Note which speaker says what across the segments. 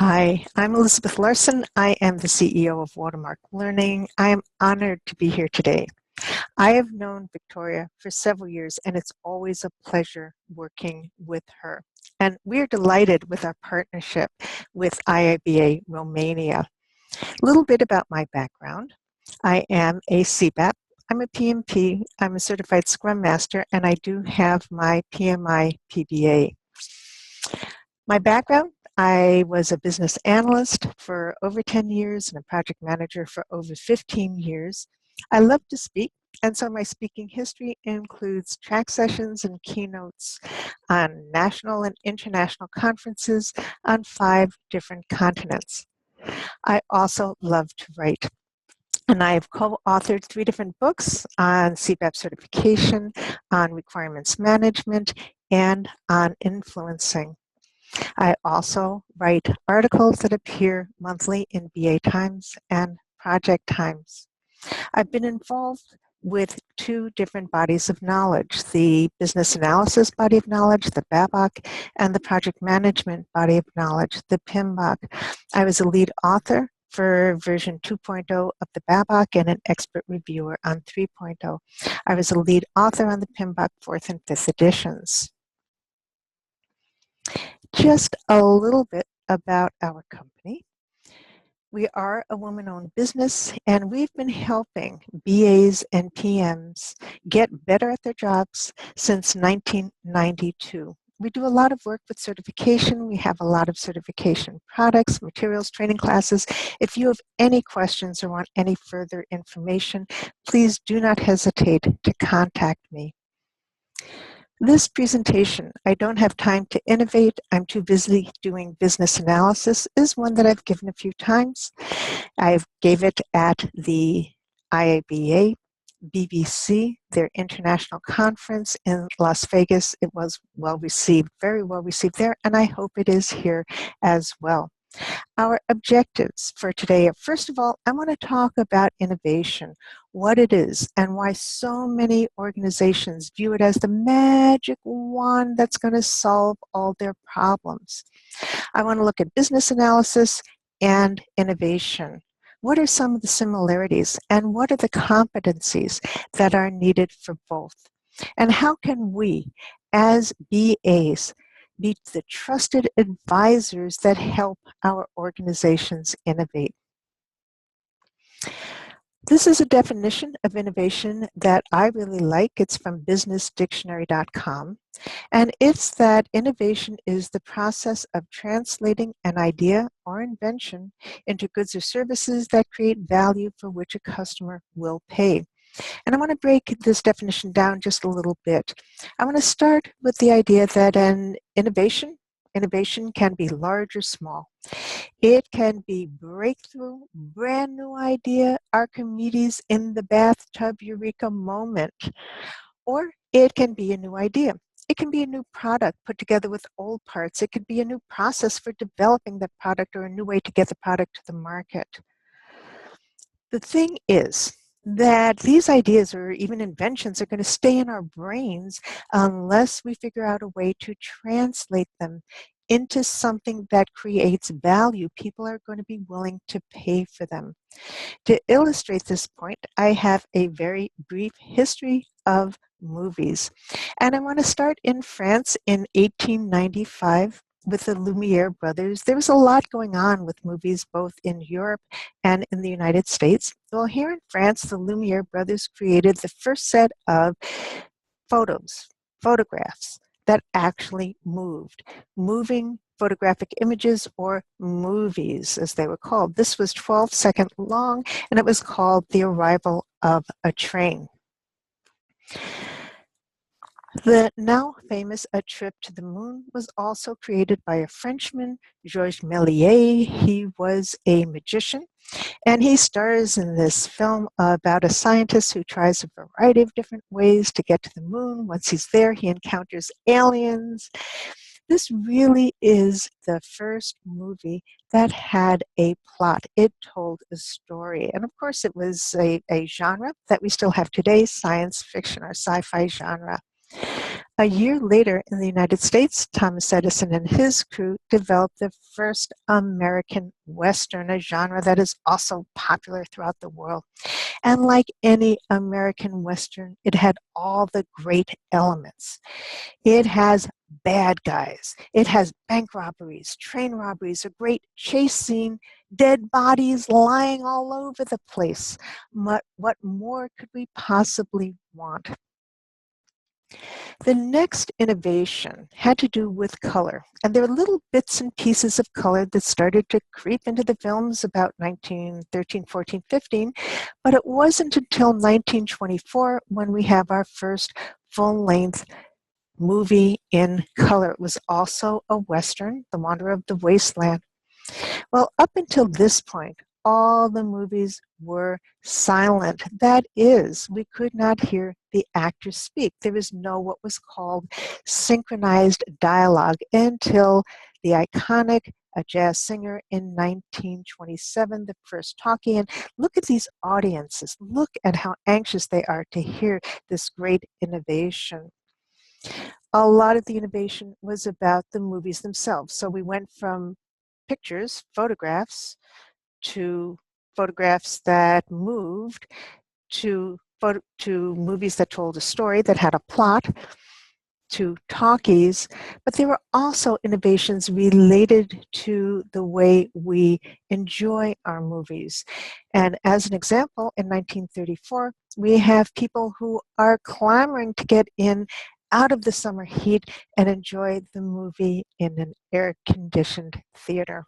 Speaker 1: Hi, I'm Elizabeth Larson. I am the CEO of Watermark Learning. I am honored to be here today. I have known Victoria for several years, and it's always a pleasure working with her. And we're delighted with our partnership with IIBA Romania. A little bit about my background. I am a CBAP. I'm a PMP. I'm a certified Scrum Master, and I do have my PMI-PBA. My background, I was a business analyst for over 10 years and a project manager for over 15 years. I love to speak, and so my speaking history includes track sessions and keynotes on national and international conferences on 5 different continents. I also love to write, and I have co-authored 3 different books on CBAP certification, on requirements management, and on influencing. I also write articles that appear monthly in BA Times and Project Times. I've been involved with 2 different bodies of knowledge, the business analysis body of knowledge, the BABOK, and the project management body of knowledge, the PMBOK. I was a lead author for version 2.0 of the BABOK and an expert reviewer on 3.0. I was a lead author on the PMBOK 4th and 5th editions. Just a little bit about our company. We are a woman-owned business, and we've been helping BAs and PMs get better at their jobs since 1992. We do a lot of work with certification. We have a lot of certification products, materials, training classes. If you have any questions or want any further information, please do not hesitate to contact me. This presentation, I don't have time to innovate, I'm too busy doing business analysis, is one that I've given a few times. I gave it at the IIBA BBC, their international conference in Las Vegas. It was well received, very well received there, and I hope it is here as well. Our objectives for today are, first of all, I want to talk about innovation, what it is, and why so many organizations view it as the magic wand that's going to solve all their problems. I want to look at business analysis and innovation. What are some of the similarities, and what are the competencies that are needed for both? And how can we, as BAs, be the trusted advisors that help our organizations innovate? This is a definition of innovation that I really like. It's from businessdictionary.com. And it's that innovation is the process of translating an idea or invention into goods or services that create value for which a customer will pay. And I want to break this definition down just a little bit. I want to start with the idea that an innovation can be large or small. It can be breakthrough, brand new idea, Archimedes in the bathtub, eureka moment. Or it can be a new idea. It can be a new product put together with old parts. It could be a new process for developing the product or a new way to get the product to the market. The thing is that these ideas or even inventions are going to stay in our brains unless we figure out a way to translate them into something that creates value. People are going to be willing to pay for them. To illustrate this point, I have a very brief history of movies. And I want to start in France in 1895 with the Lumiere Brothers. There was a lot going on with movies both in Europe and in the United States. Well, here in France, the Lumiere Brothers created the first set of photographs that actually moved, moving photographic images, or movies as they were called. This was 12 seconds long, and it was called The Arrival of a Train. The now famous A Trip to the Moon was also created by a Frenchman, Georges Méliès. He was a magician, and he stars in this film about a scientist who tries a variety of different ways to get to the moon. Once he's there, he encounters aliens. This really is the first movie that had a plot. It told a story. And of course, it was a genre that we still have today, science fiction or sci-fi genre. A year later in the United States, Thomas Edison and his crew developed the first American Western, a genre that is also popular throughout the world. And like any American Western, it had all the great elements. It has bad guys. It has bank robberies, train robberies, a great chase scene, dead bodies lying all over the place. What more could we possibly want? The next innovation had to do with color, and there were little bits and pieces of color that started to creep into the films about 1913, 14, 15, but it wasn't until 1924 when we have our first full-length movie in color. It was also a Western, The Wanderer of the Wasteland. Well, up until this point, all the movies were silent. That is, we could not hear the actors speak. There was no what was called synchronized dialogue until the iconic A Jazz Singer in 1927, the first talkie. And look at these audiences. Look at how anxious they are to hear this great innovation. A lot of the innovation was about the movies themselves. So we went from pictures, photographs, to photographs that moved, to movies that told a story, that had a plot, to talkies, but there were also innovations related to the way we enjoy our movies. And as an example, in 1934, we have people who are clamoring to get in out of the summer heat and enjoy the movie in an air-conditioned theater.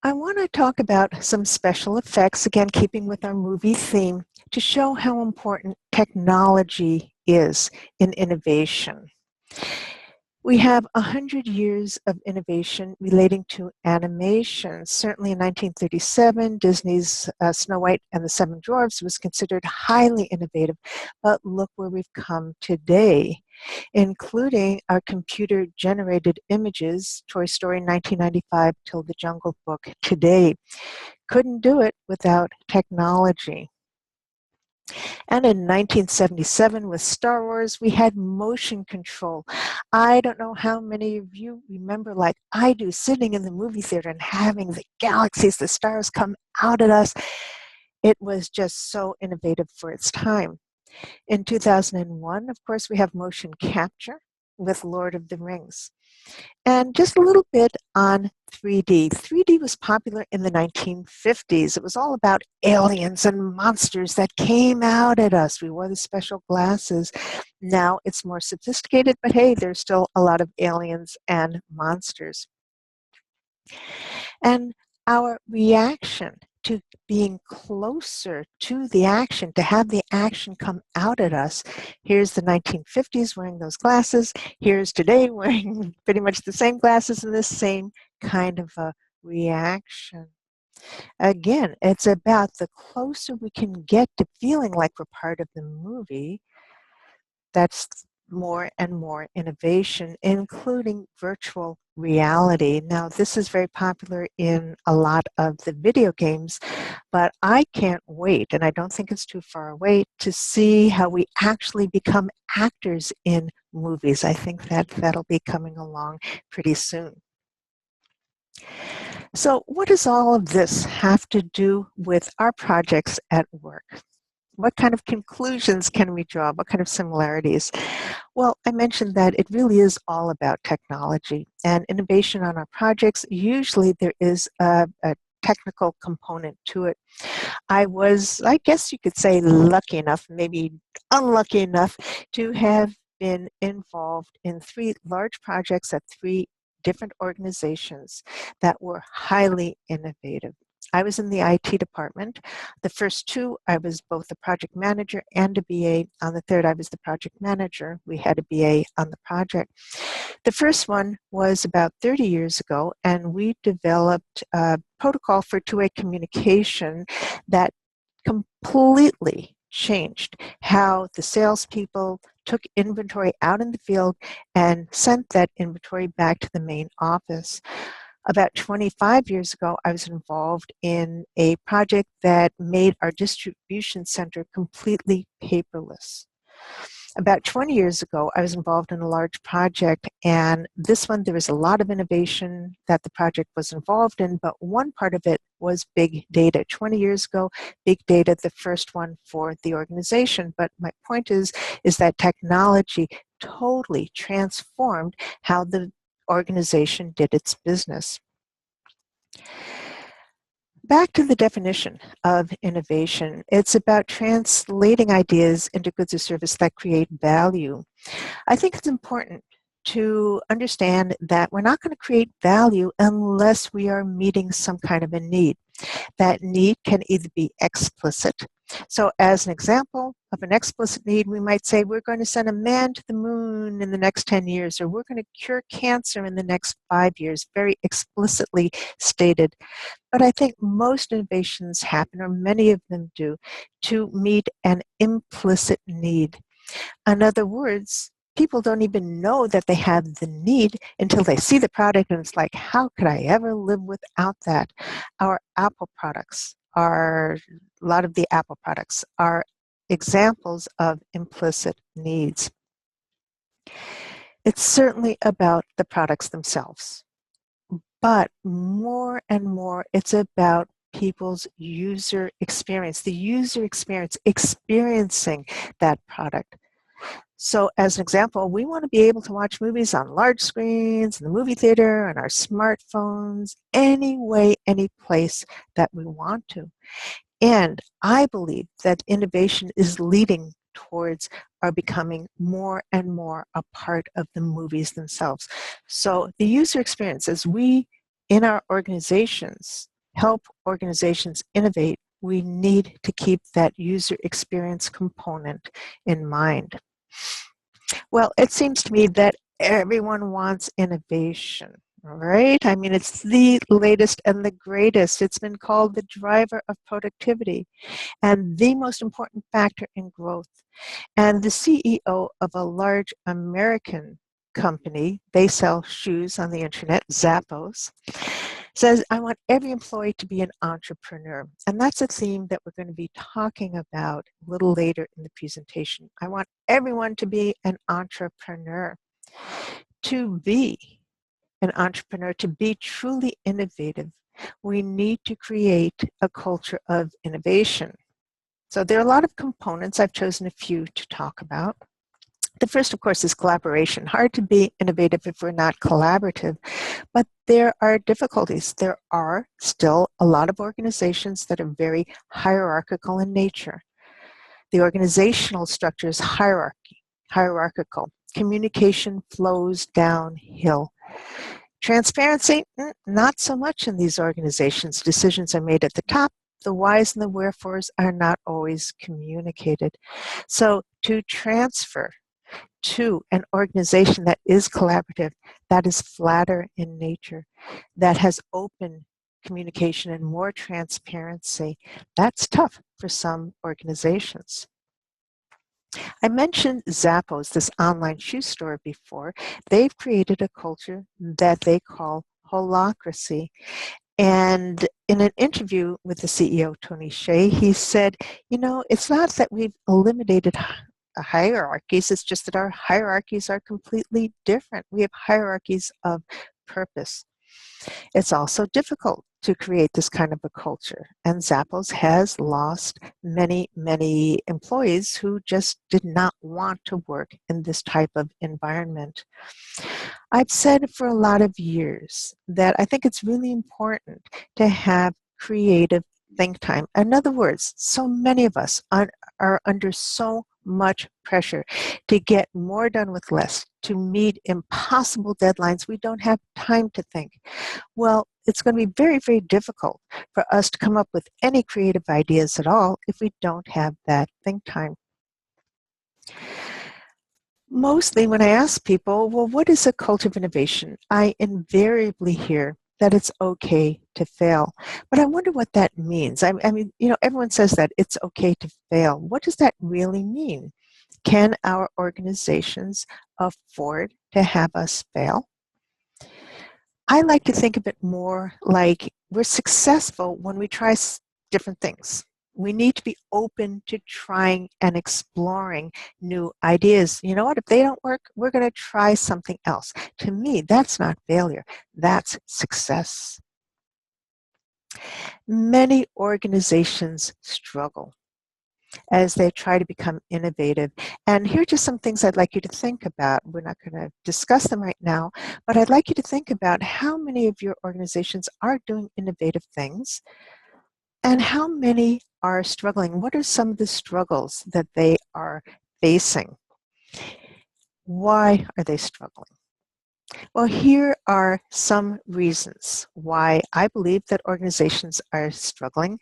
Speaker 1: I want to talk about some special effects, again, keeping with our movie theme, to show how important technology is in innovation. We have 100 years of innovation relating to animation. Certainly in 1937, Disney's Snow White and the Seven Dwarfs was considered highly innovative, but look where we've come today, including our computer-generated images, Toy Story 1995 till The Jungle Book today. Couldn't do it without technology. And in 1977 with Star Wars, we had motion control. I don't know how many of you remember, like I do, sitting in the movie theater and having the galaxies, the stars come out at us. It was just so innovative for its time. In 2001, of course, we have motion capture with Lord of the Rings. And just a little bit on 3D. 3D was popular in the 1950s. It was all about aliens and monsters that came out at us. We wore the special glasses. Now it's more sophisticated, but hey, there's still a lot of aliens and monsters. And our reaction to being closer to the action, to have the action come out at us. Here's the 1950s wearing those glasses. Here's today wearing pretty much the same glasses and the same kind of a reaction. Again, it's about the closer we can get to feeling like we're part of the movie. That's more and more innovation, including virtual reality. Now, this is very popular in a lot of the video games, but I can't wait, and I don't think it's too far away, to see how we actually become actors in movies. I think that that'll be coming along pretty soon. So what does all of this have to do with our projects at work? What kind of conclusions can we draw? What kind of similarities? Well, I mentioned that it really is all about technology and innovation on our projects. Usually there is a technical component to it. I was, I guess you could say, lucky enough, maybe unlucky enough, to have been involved in 3 large projects at 3 different organizations that were highly innovative. I was in the IT department. The first 2, I was both the project manager and a BA. On the third, I was the project manager. We had a BA on the project. The first one was about 30 years ago, and we developed a protocol for two-way communication that completely changed how the salespeople took inventory out in the field and sent that inventory back to the main office. About 25 years ago, I was involved in a project that made our distribution center completely paperless. About 20 years ago, I was involved in a large project, and this one, there was a lot of innovation that the project was involved in, but one part of it was big data. 20 years ago, big data, the first one for the organization. But my point is that technology totally transformed how the organization did its business. Back to the definition of innovation. It's about translating ideas into goods or service that create value. I think it's important to understand that we're not going to create value unless we are meeting some kind of a need. That need can either be explicit. So as an example of an explicit need, we might say we're going to send a man to the moon in the next 10 years, or we're going to cure cancer in the next 5 years, very explicitly stated. But I think most innovations happen, or many of them do, to meet an implicit need. In other words, people don't even know that they have the need until they see the product and it's like, how could I ever live without that? Our Apple products are, a lot of the Apple products are examples of implicit needs. It's certainly about the products themselves, but more and more it's about people's user experience, the user experience, experiencing that product. So as an example, we want to be able to watch movies on large screens, in the movie theater, on our smartphones, any way, any place that we want to. And I believe that innovation is leading towards our becoming more and more a part of the movies themselves. So the user experience, as we in our organizations help organizations innovate, we need to keep that user experience component in mind. Well, it seems to me that everyone wants innovation, right? I mean, it's the latest and the greatest. It's been called the driver of productivity and the most important factor in growth. And the CEO of a large American company, they sell shoes on the internet, Zappos, says, I want every employee to be an entrepreneur. And that's a theme that we're going to be talking about a little later in the presentation. I want everyone to be an entrepreneur. To be an entrepreneur, to be truly innovative, we need to create a culture of innovation. So there are a lot of components. I've chosen a few to talk about. The first, of course, is collaboration. Hard to be innovative if we're not collaborative, but there are difficulties. There are still a lot of organizations that are very hierarchical in nature. The organizational structure is hierarchical. Communication flows downhill. Transparency, not so much in these organizations. Decisions are made at the top. The whys and the wherefores are not always communicated. So to transfer to an organization that is collaborative, that is flatter in nature, that has open communication and more transparency, that's tough for some organizations. I mentioned Zappos, this online shoe store, before. They've created a culture that they call holacracy. And in an interview with the CEO, Tony Hsieh, he said, you know, it's not that we've eliminated hierarchies, it's just that our hierarchies are completely different. We have hierarchies of purpose. It's also difficult to create this kind of a culture, and Zappos has lost many, many employees who just did not want to work in this type of environment. I've said for a lot of years that I think it's really important to have creative think time. In other words, so many of us are under so much pressure to get more done with less, to meet impossible deadlines. We don't have time to think. Well, it's going to be very, very difficult for us to come up with any creative ideas at all if we don't have that think time. Mostly when I ask people, well, what is a culture of innovation? I invariably hear that it's okay to fail. But I wonder what that means. I mean, you know, everyone says that it's okay to fail. What does that really mean? Can our organizations afford to have us fail? I like to think of it more like we're successful when we try different things. We need to be open to trying and exploring new ideas. You know what? If they don't work, we're going to try something else. To me, that's not failure. That's success. Many organizations struggle as they try to become innovative. And here are just some things I'd like you to think about. We're not going to discuss them right now, but I'd like you to think about how many of your organizations are doing innovative things and how many are struggling. What are some of the struggles that they are facing? Why are they struggling? Well, here are some reasons why I believe that organizations are struggling.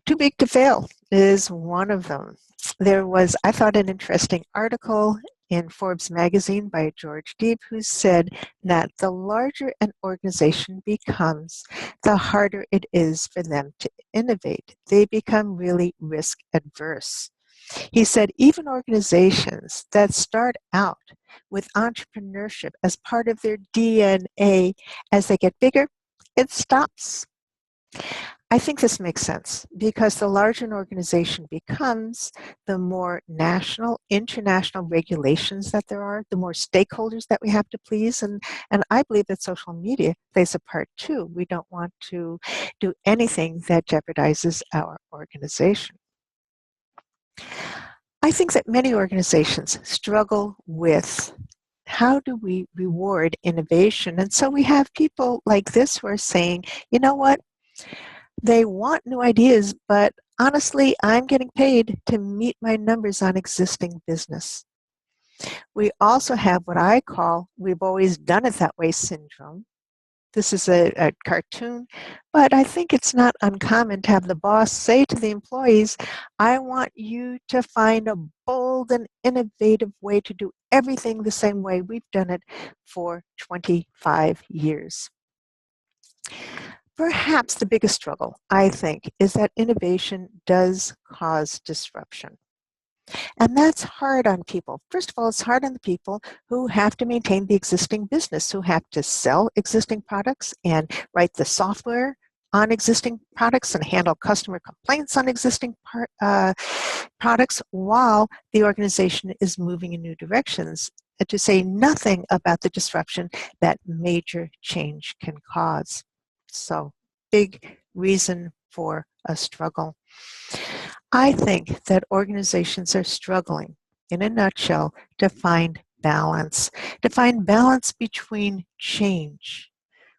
Speaker 1: Too big to fail is one of them. There was, I thought, an interesting article in Forbes magazine by George Deeb who said that the larger an organization becomes, the harder it is for them to innovate. They become really risk adverse. He said even organizations that start out with entrepreneurship as part of their DNA, as they get bigger, it stops. I think this makes sense because the larger an organization becomes, the more national, international regulations that there are, the more stakeholders that we have to please. And I believe that social media plays a part too. We don't want to do anything that jeopardizes our organization. I think that many organizations struggle with how do we reward innovation? And so we have people like this who are saying, you know what? They want new ideas, but honestly, I'm getting paid to meet my numbers on existing business. We also have what I call we've always done it that way syndrome. This is a cartoon, but I think it's not uncommon to have the boss say to the employees, I want you to find a bold and innovative way to do everything the same way we've done it for 25 years. Perhaps the biggest struggle, I think, is that innovation does cause disruption. And that's hard on people. First of all, it's hard on the people who have to maintain the existing business, who have to sell existing products and write the software on existing products and handle customer complaints on existing products while the organization is moving in new directions, to say nothing about the disruption that major change can cause. So, big reason for a struggle. I think that organizations are struggling, in a nutshell, to find balance between change.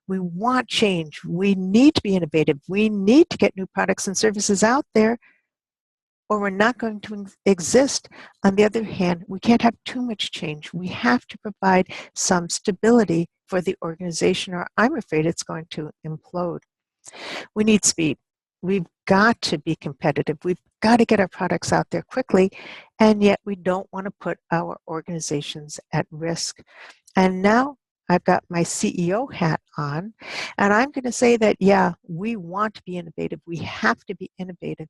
Speaker 1: We want change. We need to be innovative. We need to get new products and services out there, or we're not going to exist. On the other hand, we can't have too much change. We have to provide some stability for the organization, or I'm afraid it's going to implode. We need speed. We've got to be competitive. We've got to get our products out there quickly, and yet we don't want to put our organizations at risk. And now I've got my CEO hat on, and I'm going to say that, yeah, we want to be innovative. We have to be innovative,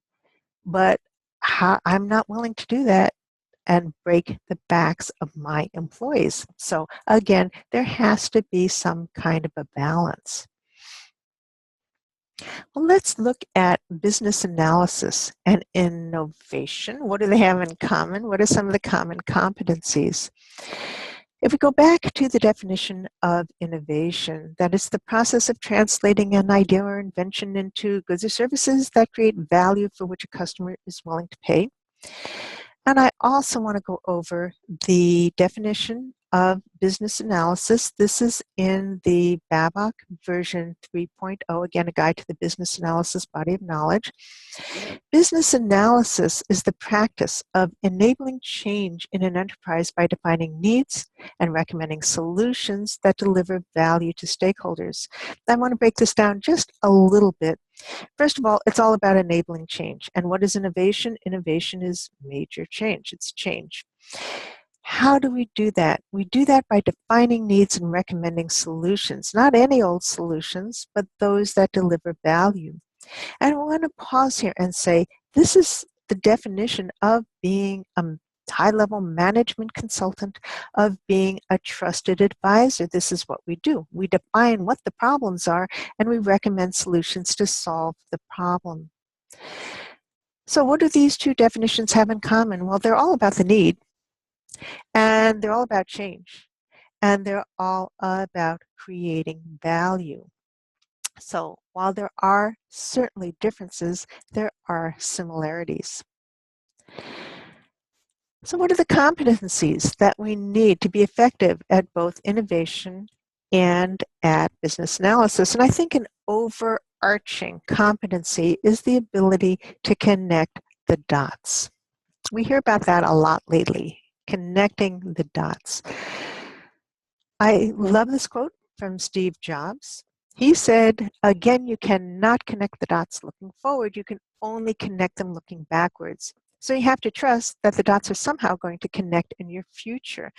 Speaker 1: but I'm not willing to do that and break the backs of my employees. So again, there has to be some kind of a balance. Well, let's look at business analysis and innovation. What do they have in common? What are some of the common competencies? If we go back to the definition of innovation, that is the process of translating an idea or invention into goods or services that create value for which a customer is willing to pay. And I also want to go over the definition of business analysis. This is in the BABOK version 3.0, again, a guide to the business analysis body of knowledge. Business analysis is the practice of enabling change in an enterprise by defining needs and recommending solutions that deliver value to stakeholders. I want to break this down just a little bit. First of all, it's all about enabling change. And what is innovation? Innovation is major change. It's change. How do we do that? We do that by defining needs and recommending solutions, not any old solutions, but those that deliver value. And I want to pause here and say, this is the definition of being a high-level management consultant, of being a trusted advisor. This is what we do. We define what the problems are, and we recommend solutions to solve the problem. So what do these two definitions have in common? Well, they're all about the need, and they're all about change, and they're all about creating value. So while there are certainly differences, there are similarities. So what are the competencies that we need to be effective at both innovation and at business analysis? And I think an overarching competency is the ability to connect the dots. We hear about that a lot lately, connecting the dots. I love this quote from Steve Jobs. He said, again, you cannot connect the dots looking forward. You can only connect them looking backwards. So you have to trust that the dots are somehow going to connect in your future.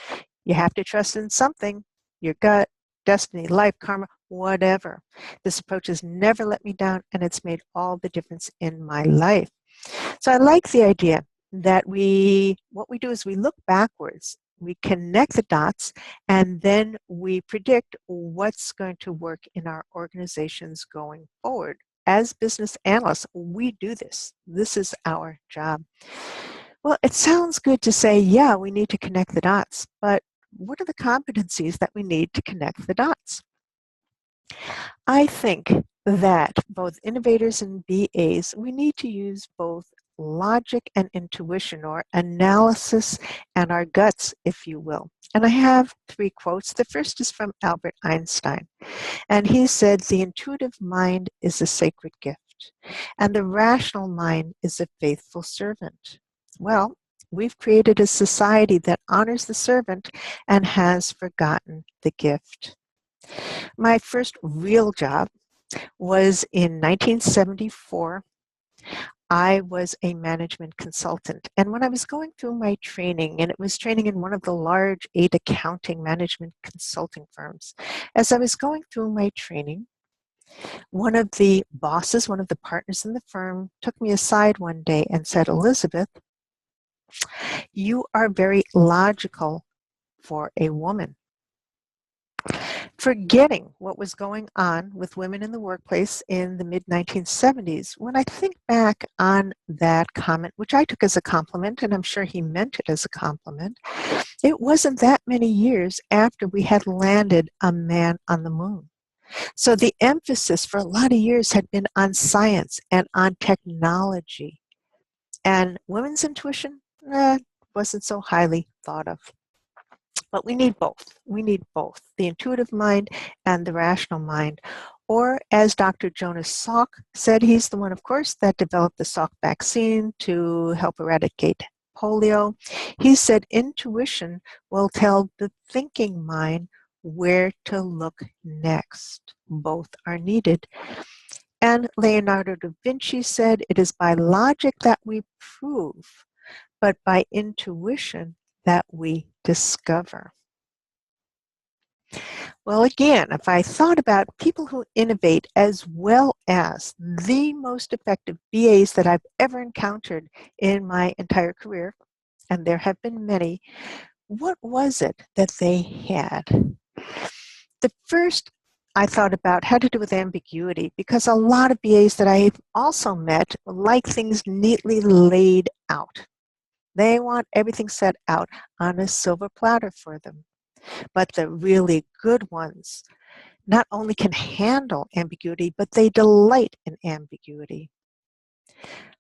Speaker 1: You have to trust in something, your gut, destiny, life, karma, whatever. This approach has never let me down, and it's made all the difference in my life. So I like the idea that what we do is we look backwards, we connect the dots, and then we predict what's going to work in our organizations going forward. As business analysts, we do this. This is our job. Well, it sounds good to say, yeah, we need to connect the dots, but what are the competencies that we need to connect the dots? I think that both innovators and BAs, we need to use both logic and intuition, or analysis and our guts, if you will. And I have 3 quotes. The first is from Albert Einstein. And he said, the intuitive mind is a sacred gift, and the rational mind is a faithful servant. Well, we've created a society that honors the servant and has forgotten the gift. My first real job was in 1974. I was a management consultant. And when I was going through my training, and it was training in one of the large 8 accounting management consulting firms, as I was going through my training, one of the bosses, one of the partners in the firm, took me aside one day and said, Elizabeth, you are very logical for a woman. Forgetting what was going on with women in the workplace in the mid-1970s, when I think back on that comment, which I took as a compliment, and I'm sure he meant it as a compliment, it wasn't that many years after we had landed a man on the moon. So the emphasis for a lot of years had been on science and on technology. And women's intuition wasn't so highly thought of. But we need both. We need both, the intuitive mind and the rational mind. Or as Dr. Jonas Salk said, he's the one, of course, that developed the Salk vaccine to help eradicate polio. He said intuition will tell the thinking mind where to look next. Both are needed. And Leonardo da Vinci said, it is by logic that we prove, but by intuition that we discover. Well, again, if I thought about people who innovate as well as the most effective BAs that I've ever encountered in my entire career, and there have been many, what was it that they had? The first I thought about had to do with ambiguity, because a lot of BAs that I've also met like things neatly laid out. They want everything set out on a silver platter for them. But the really good ones not only can handle ambiguity, but they delight in ambiguity.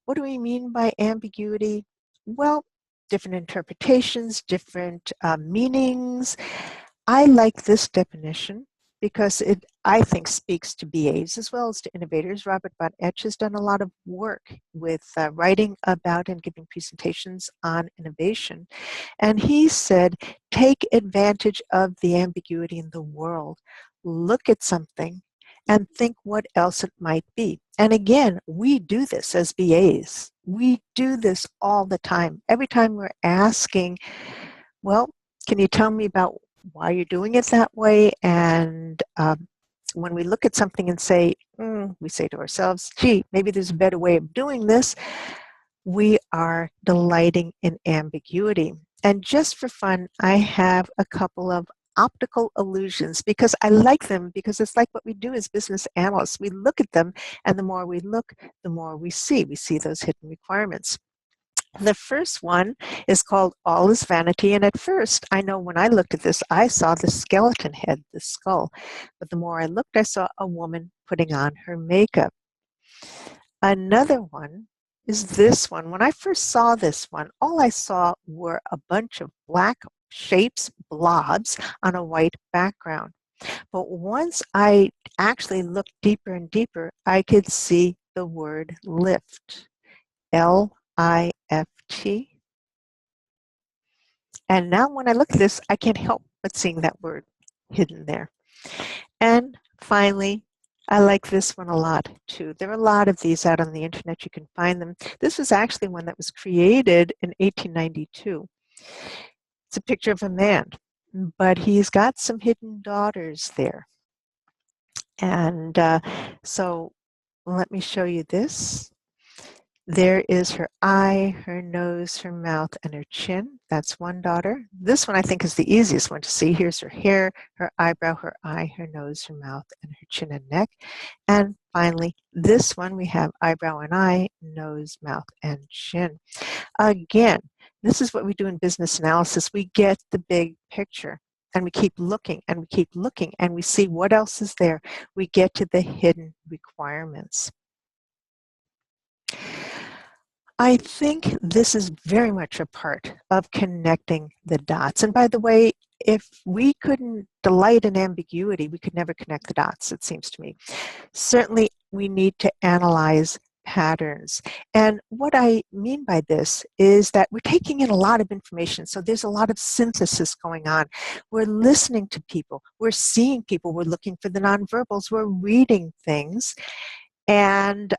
Speaker 1: What do we mean by ambiguity? Well, different interpretations, different meanings. I like this definition because it, I think, speaks to BAs as well as to innovators. Robert Von Etch has done a lot of work with writing about and giving presentations on innovation. And he said, take advantage of the ambiguity in the world. Look at something and think what else it might be. And again, we do this as BAs. We do this all the time. Every time we're asking, well, can you tell me about why you're doing it that way? And when we look at something and say, we say to ourselves, gee, maybe there's a better way of doing this, we are delighting in ambiguity. And just for fun, I have a couple of optical illusions because I like them, because it's like what we do as business analysts. We look at them, and the more we look, the more we see. We see those hidden requirements. The first one is called All is Vanity, and at first, I know when I looked at this, I saw the skeleton head, the skull. But the more I looked, I saw a woman putting on her makeup. Another one is this one. When I first saw this one, all I saw were a bunch of black shapes, blobs, on a white background. But once I actually looked deeper and deeper, I could see the word lift. L-I-F-T. And now when I look at this, I can't help but seeing that word hidden there. And finally, I like this one a lot too. There are a lot of these out on the internet. You can find them. This was actually one that was created in 1892. It's a picture of a man, but he's got some hidden daughters there. And so let me show you this. There is her eye, her nose, her mouth, and her chin. That's one daughter. This one I think is the easiest one to see. Here's her hair, her eyebrow, her eye, her nose, her mouth, and her chin and neck. And finally, this one we have eyebrow and eye, nose, mouth, and chin. Again, this is what we do in business analysis. We get the big picture, and we keep looking, and we keep looking, and we see what else is there. We get to the hidden requirements. I think this is very much a part of connecting the dots. And by the way, if we couldn't delight in ambiguity, we could never connect the dots, it seems to me. Certainly, we need to analyze patterns. And what I mean by this is that we're taking in a lot of information. So there's a lot of synthesis going on. We're listening to people. We're seeing people. We're looking for the nonverbals. We're reading things. And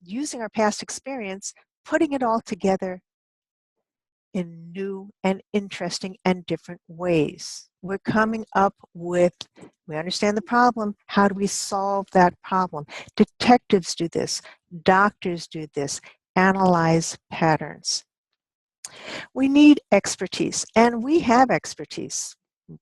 Speaker 1: using our past experience, putting it all together in new and interesting and different ways. We're coming up with, we understand the problem, how do we solve that problem? Detectives do this, doctors do this, analyze patterns. We need expertise, and we have expertise.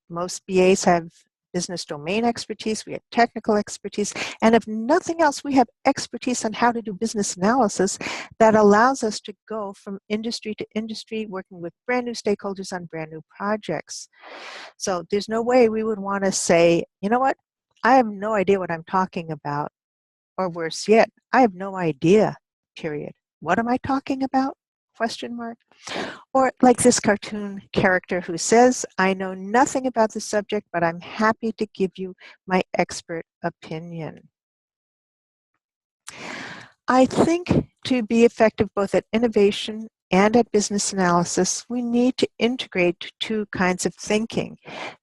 Speaker 1: Most BAs have business domain expertise, we have technical expertise, and if nothing else, we have expertise on how to do business analysis that allows us to go from industry to industry, working with brand new stakeholders on brand new projects. So there's no way we would want to say, you know what, I have no idea what I'm talking about, or worse yet, I have no idea, period. What am I talking about? Question mark. Or like this cartoon character who says, I know nothing about the subject, but I'm happy to give you my expert opinion. I think to be effective both at innovation and at business analysis, we need to integrate two kinds of thinking.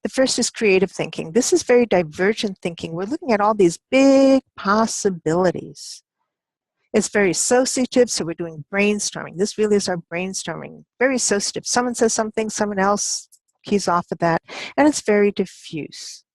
Speaker 1: The first is creative thinking. This is very divergent thinking. We're looking at all these big possibilities. It's very associative, so we're doing brainstorming. This really is our brainstorming. Very associative. Someone says something, someone else keys off of that, and it's very diffuse.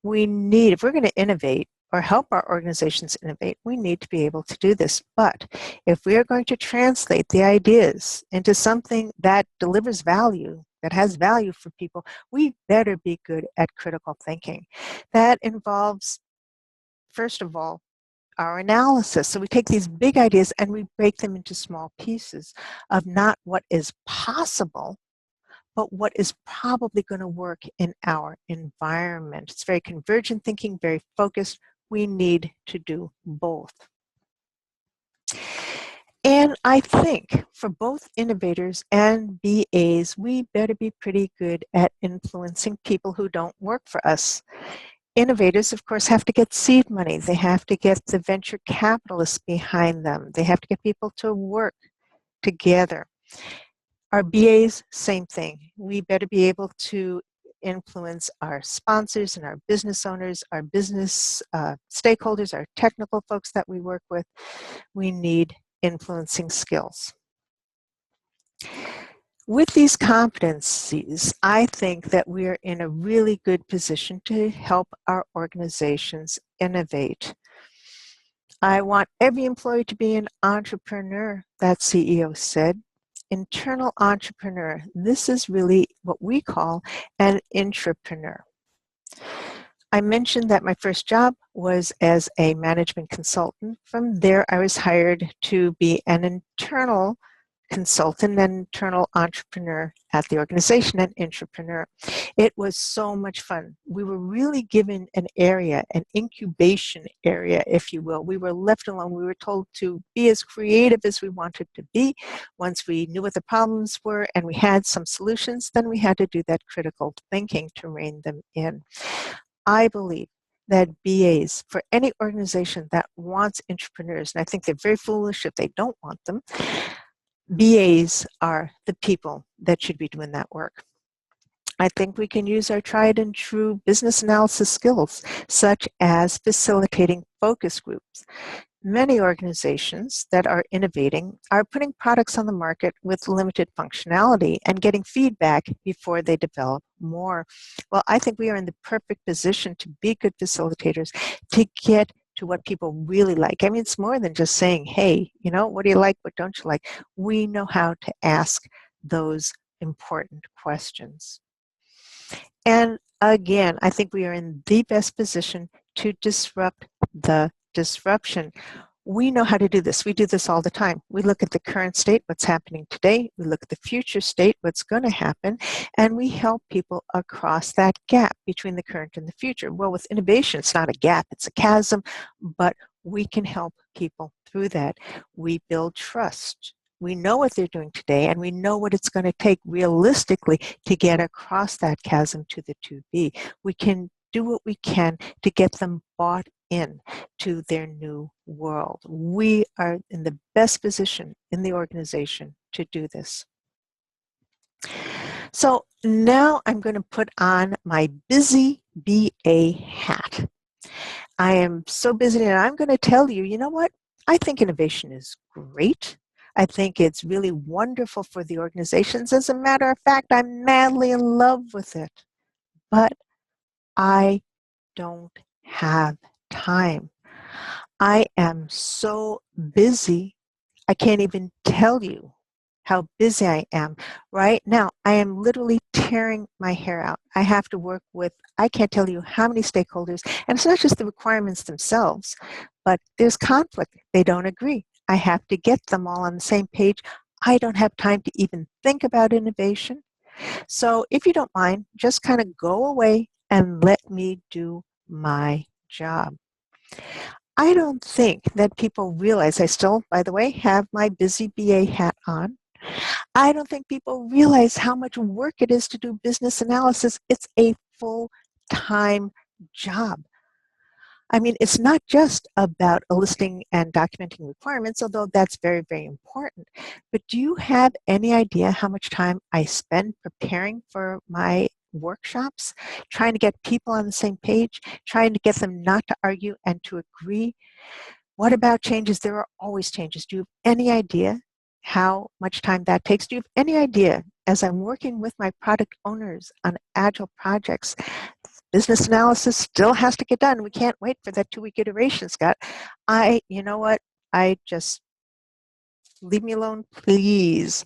Speaker 1: We need, if we're going to innovate or help our organizations innovate, we need to be able to do this. But if we are going to translate the ideas into something that delivers value, that has value for people, we better be good at critical thinking. That involves, first of all, our analysis. So we take these big ideas and we break them into small pieces of not what is possible, but what is probably going to work in our environment. It's very convergent thinking, very focused. We need to do both. And I think for both innovators and BAs, we better be pretty good at influencing people who don't work for us. Innovators, of course, have to get seed money. They have to get the venture capitalists behind them. They have to get people to work together. Our BAs, same thing. We better be able to influence our sponsors and our business owners, our business stakeholders, our technical folks that we work with. We need influencing skills. With these competencies, I think that we are in a really good position to help our organizations innovate. I want every employee to be an entrepreneur, that CEO said. Internal entrepreneur. This is really what we call an intrapreneur. I mentioned that my first job was as a management consultant. From there, I was hired to be an internal consultant and internal entrepreneur at the organization, an intrapreneur. It was so much fun. We were really given an area, an incubation area, if you will. We were left alone. We were told to be as creative as we wanted to be. Once we knew what the problems were and we had some solutions, then we had to do that critical thinking to rein them in. I believe that BAs, for any organization that wants entrepreneurs, and I think they're very foolish if they don't want them, BAs are the people that should be doing that work. I think we can use our tried and true business analysis skills, such as facilitating focus groups. Many organizations that are innovating are putting products on the market with limited functionality and getting feedback before they develop more. Well, I think we are in the perfect position to be good facilitators, to get to what people really like. I mean, it's more than just saying, hey, you know, what do you like, what don't you like? We know how to ask those important questions. And again, I think we are in the best position to disrupt the disruption. We know how to do this. We do this all the time. We look at the current state, what's happening today. We look at the future state, what's going to happen, and we help people across that gap between the current and the future. Well, with innovation, it's not a gap, it's a chasm, but we can help people through that. We build trust. We know what they're doing today, and we know what it's going to take realistically to get across that chasm to the 2B. We can do what we can to get them bought in to their new world. We are in the best position in the organization to do this. So now I'm going to put on my busy BA hat. I am so busy, and I'm going to tell you, you know what? I think innovation is great. I think it's really wonderful for the organizations. As a matter of fact, I'm madly in love with it. But I don't have time. I am so busy, I can't even tell you how busy I am. Right now, I am literally tearing my hair out. I have to work with, I can't tell you how many stakeholders, and it's not just the requirements themselves, but there's conflict. They don't agree. I have to get them all on the same page. I don't have time to even think about innovation. So if you don't mind, just kind of go away and let me do my job. I don't think that people realize, I still, by the way, have my busy BA hat on. I don't think people realize how much work it is to do business analysis. It's a full-time job. I mean, it's not just about listing and documenting requirements, although that's very, very important. But do you have any idea how much time I spend preparing for my workshops, trying to get people on the same page, trying to get them not to argue and to agree? What about changes? There are always changes. Do you have any idea how much time that takes? Do you have any idea, as I'm working with my product owners on agile projects, business analysis still has to get done. We can't wait for that 2-week iteration, Scott. You know what? Leave me alone, please.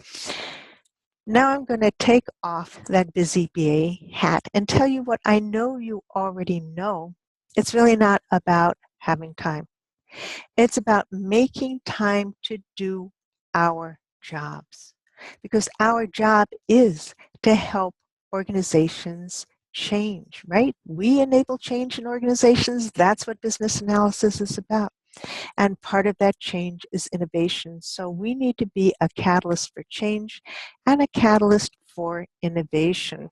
Speaker 1: Now I'm going to take off that busy BA hat and tell you what I know you already know. It's really not about having time. It's about making time to do our jobs, because our job is to help organizations change, right? We enable change in organizations. That's what business analysis is about. And part of that change is innovation. So we need to be a catalyst for change and a catalyst for innovation.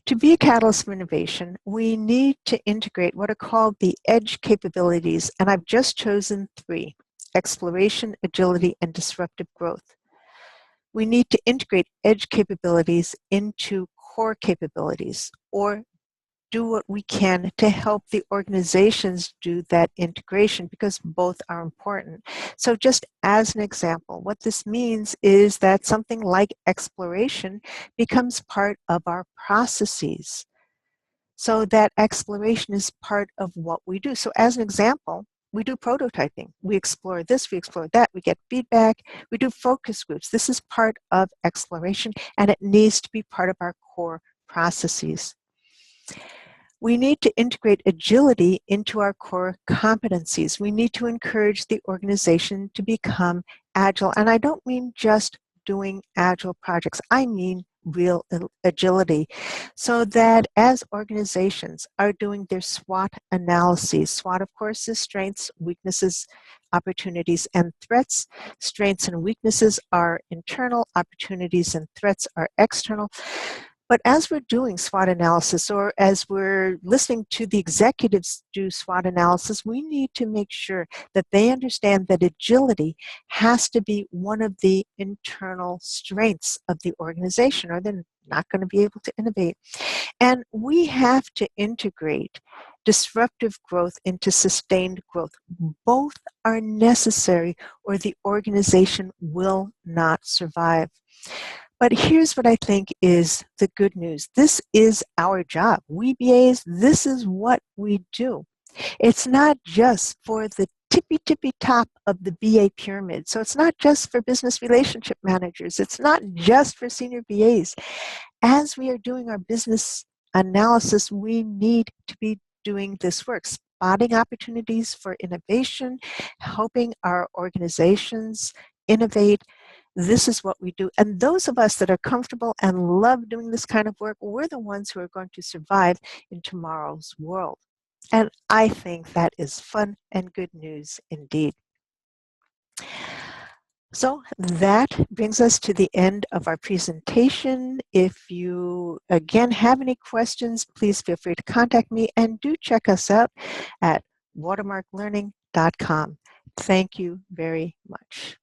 Speaker 1: To be a catalyst for innovation, we need to integrate what are called the edge capabilities, and I've just chosen 3: exploration, agility, and disruptive growth. We need to integrate edge capabilities into core capabilities, or do what we can to help the organizations do that integration, because both are important. So just as an example, what this means is that something like exploration becomes part of our processes. So that exploration is part of what we do. So as an example, we do prototyping. We explore this, we explore that, we get feedback, we do focus groups. This is part of exploration, and it needs to be part of our core processes. We need to integrate agility into our core competencies. We need to encourage the organization to become agile. And I don't mean just doing agile projects. I mean real agility, so that as organizations are doing their SWOT analyses, SWOT, of course, is strengths, weaknesses, opportunities, and threats. Strengths and weaknesses are internal, opportunities and threats are external. But as we're doing SWOT analysis, or as we're listening to the executives do SWOT analysis, we need to make sure that they understand that agility has to be one of the internal strengths of the organization, or they're not going to be able to innovate. And we have to integrate disruptive growth into sustained growth. Both are necessary, or the organization will not survive. But here's what I think is the good news. This is our job. We BAs, this is what we do. It's not just for the tippy top of the BA pyramid. So it's not just for business relationship managers. It's not just for senior BAs. As we are doing our business analysis, we need to be doing this work, spotting opportunities for innovation, helping our organizations innovate. This is what we do. And those of us that are comfortable and love doing this kind of work, we're the ones who are going to survive in tomorrow's world. And I think that is fun and good news indeed. So that brings us to the end of our presentation. If you, again, have any questions, please feel free to contact me, and do check us out at watermarklearning.com. Thank you very much.